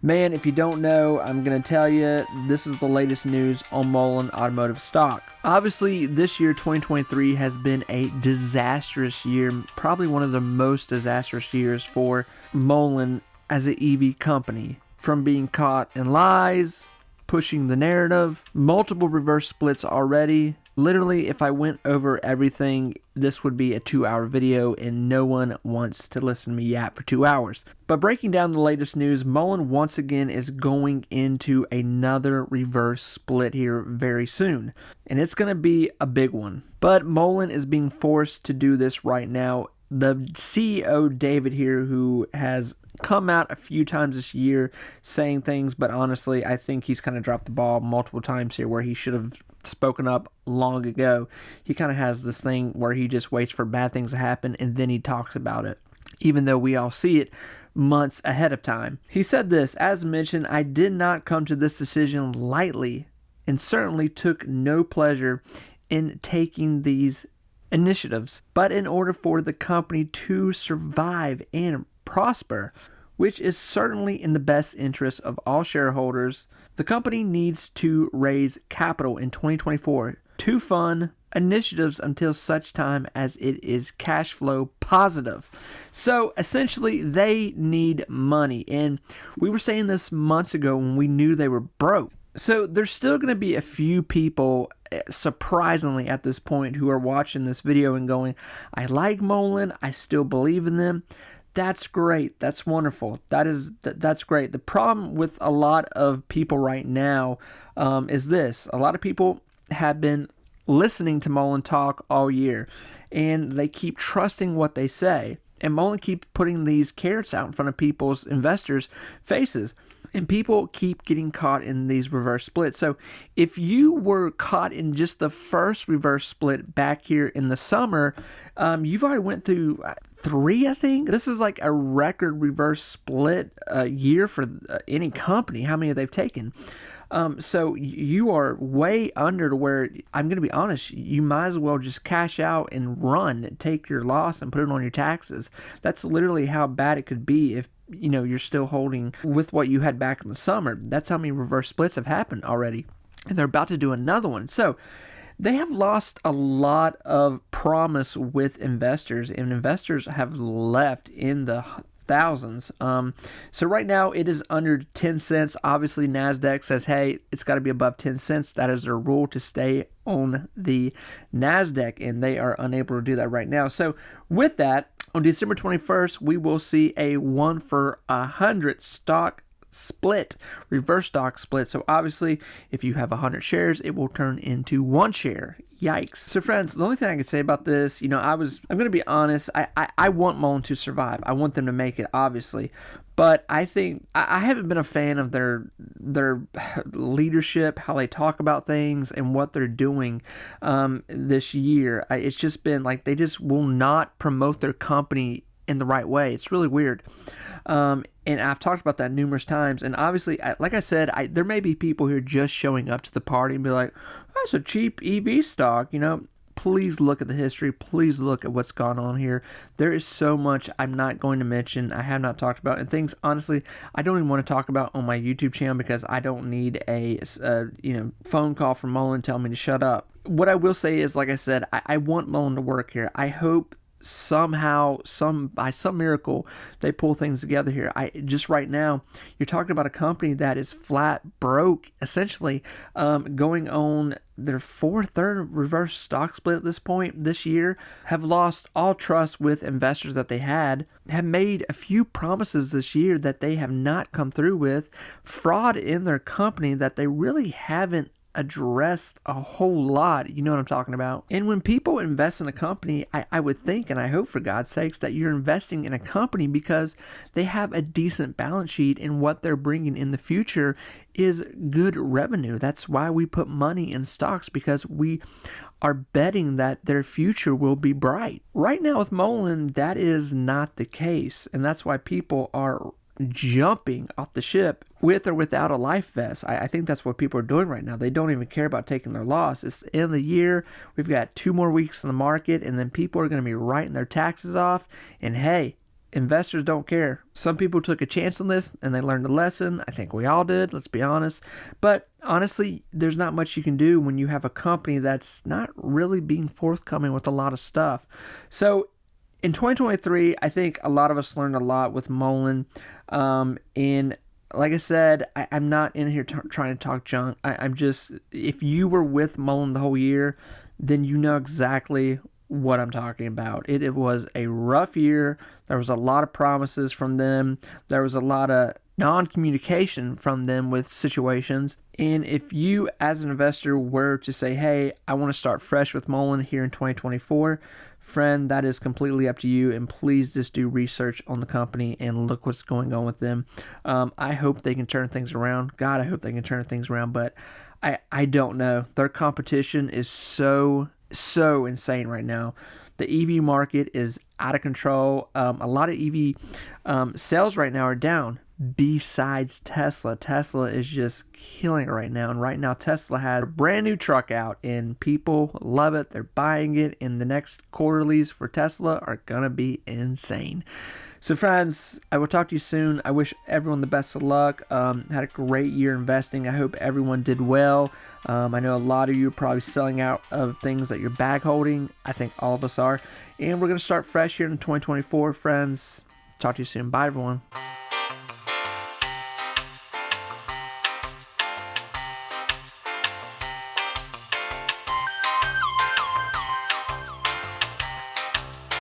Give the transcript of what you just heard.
Man, if you don't know, I'm going to tell you, this is the latest news on Muln automotive stock. Obviously, this year, 2023, has been a disastrous year, probably one of the most disastrous years for Muln as an EV company. From being caught in lies, pushing the narrative, multiple reverse splits already. Literally, if I went over everything, this would be a 2-hour video, and no one wants to listen to me yap for 2 hours. But breaking down the latest news, Muln once again is going into another reverse split here very soon, and it's going to be a big one. But Muln is being forced to do this right now. The CEO, David here, who has come out a few times this year saying things, but honestly, I think he's kind of dropped the ball multiple times here where he should have spoken up long ago. He kind of has this thing where he just waits for bad things to happen and then he talks about it, even though we all see it months ahead of time. He said this, as mentioned, I did not come to this decision lightly and certainly took no pleasure in taking these initiatives, but in order for the company to survive and prosper, which is certainly in the best interest of all shareholders, the company needs to raise capital in 2024 to fund initiatives until such time as it is cash flow positive. So essentially, they need money. And we were saying this months ago when we knew they were broke. So there's still going to be a few people, surprisingly at this point, who are watching this video and going, I like Muln, I still believe in them. That's great. That's wonderful. That's great. The problem with a lot of people right now is this. A lot of people have been listening to Muln talk all year, and they keep trusting what they say. And Muln keeps putting these carrots out in front of people's investors' faces. And people keep getting caught in these reverse splits. So if you were caught in just the first reverse split back here in the summer, you've already went through 3, I think. This is like a record reverse split year for any company, how many they've taken. So you are way under to where, I'm going to be honest, you might as well just cash out and run, take your loss and put it on your taxes. That's literally how bad it could be if you're still holding with what you had back in the summer. That's how many reverse splits have happened already. And they're about to do another one. So they have lost a lot of promise with investors, and investors have left in the thousands. So right now it is under 10 cents. Obviously NASDAQ says, hey, it's got to be above 10 cents. That is their rule to stay on the NASDAQ, and they are unable to do that right now. So with that, on December 21st, we will see a 1-for-100 stock split, reverse stock split. So obviously, if you have 100 shares, it will turn into 1 share. Yikes. So friends, the only thing I can say about this, I'm going to be honest, I want Muln to survive. I want them to make it, obviously. But I think I haven't been a fan of their leadership, how they talk about things and what they're doing this year. It's just been like they just will not promote their company in the right way. It's really weird. And I've talked about that numerous times. And obviously, like I said, there may be people who are just showing up to the party and be like, that's a cheap EV stock, Please look at the history. Please look at what's gone on here. There is so much I'm not going to mention, I have not talked about, and things, honestly, I don't even want to talk about on my YouTube channel because I don't need a phone call from Muln telling me to shut up. What I will say is, like I said, I want Muln to work here. I hope somehow, by some miracle, they pull things together here. Just right now, you're talking about a company that is flat broke, essentially, going on their 4th reverse stock split at this point this year, have lost all trust with investors that they had, have made a few promises this year that they have not come through with, fraud in their company that they really haven't addressed a whole lot. You know what I'm talking about. And when people invest in a company, I would think, and I hope for God's sakes, that you're investing in a company because they have a decent balance sheet, and what they're bringing in the future is good revenue. That's why we put money in stocks, because we are betting that their future will be bright. Right now with Muln, that is not the case, and that's why people are jumping off the ship with or without a life vest. I think that's what people are doing right now. They don't even care about taking their loss. It's the end of the year. We've got 2 more weeks in the market, and then people are going to be writing their taxes off. And hey, investors don't care. Some people took a chance on this and they learned a lesson. I think we all did, let's be honest. But honestly, there's not much you can do when you have a company that's not really being forthcoming with a lot of stuff. So in 2023, I think a lot of us learned a lot with Muln. And like I said, I'm not in here trying to talk junk. I'm just, if you were with Muln the whole year, then you know exactly what I'm talking about. It was a rough year. There was a lot of promises from them. There was a lot of non-communication from them with situations. And if you as an investor were to say, hey, I want to start fresh with Muln here in 2024, friend, that is completely up to you. And please just do research on the company and look what's going on with them. I hope they can turn things around. God, I hope they can turn things around, but I don't know. Their competition is so insane right now. The EV market is out of control. A lot of EV sales right now are down. Besides Tesla. Tesla is just killing it right now. And right now Tesla has a brand new truck out and people love it. They're buying it. And the next quarterlies for Tesla are going to be insane. So friends, I will talk to you soon. I wish everyone the best of luck. Had a great year investing. I hope everyone did well. I know a lot of you are probably selling out of things that you're bag holding. I think all of us are. And we're going to start fresh here in 2024, friends. Talk to you soon. Bye, everyone.